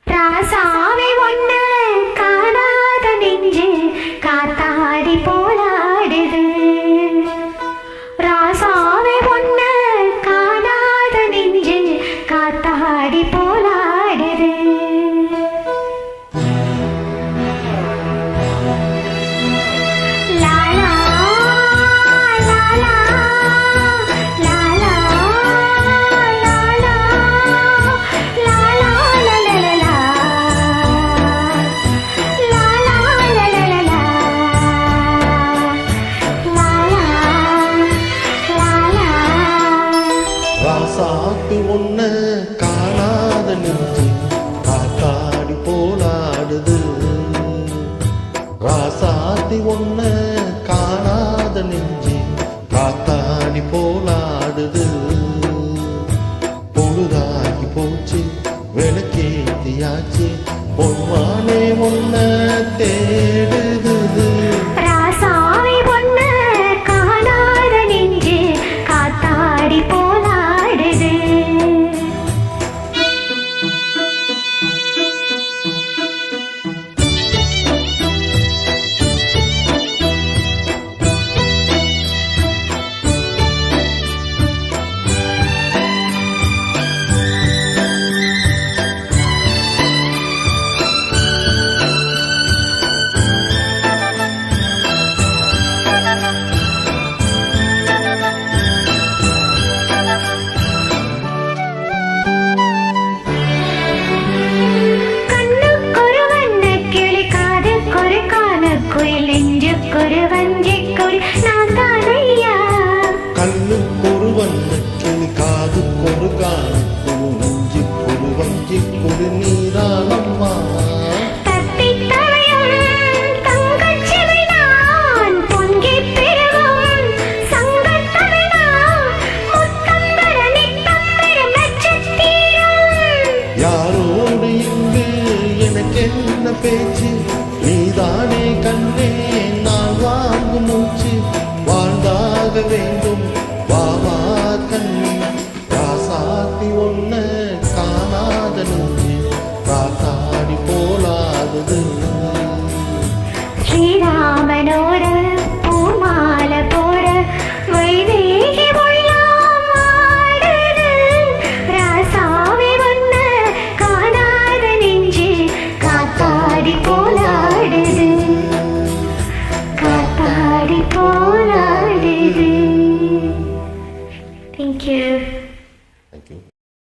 ராசாவை ஒண்ணு காணாத நெஞ்சு காத்தாடி போலாடுது. ராசாவை ஒண்ணு காணாத நெஞ்சு காத்தாடி போலாடுது. ராசாத்தி ஒன்ன காணாத நெஞ்சு காத்தாடி போலாடுது. ராசாத்தி ஒன்ன காணாத நெஞ்சு காத்தாடி போலாடுது. பொழுதாகி போச்சு விளக்கேத்தியாச்சு பொன்மானே ஒன்ன தேடுது. ராசாவை ஒண்ணு காணாத நெஞ்சு காத்தாடி போலாடுது. நெஞ்சுக்கொரு வஞ்சிக்கொரு நான் தானையா. கண்ணுக்கொரு வண்ணக்கிளி காதுக்கொரு காணுக்கொரு நெஞ்சுக்கொரு வஞ்சிக்கொரு நீதானம்மா. தத்தித் தவழும் தங்கச்சிலை நான் பொங்கிப் பெருகும் சங்கத் தமிழ்தான் முத்தம் பெற நித்தம் பெறும் நட்சத்திரம். யாரோடு இங்கு எனக்கென்ன பேச்சு நீதானே கண்ணே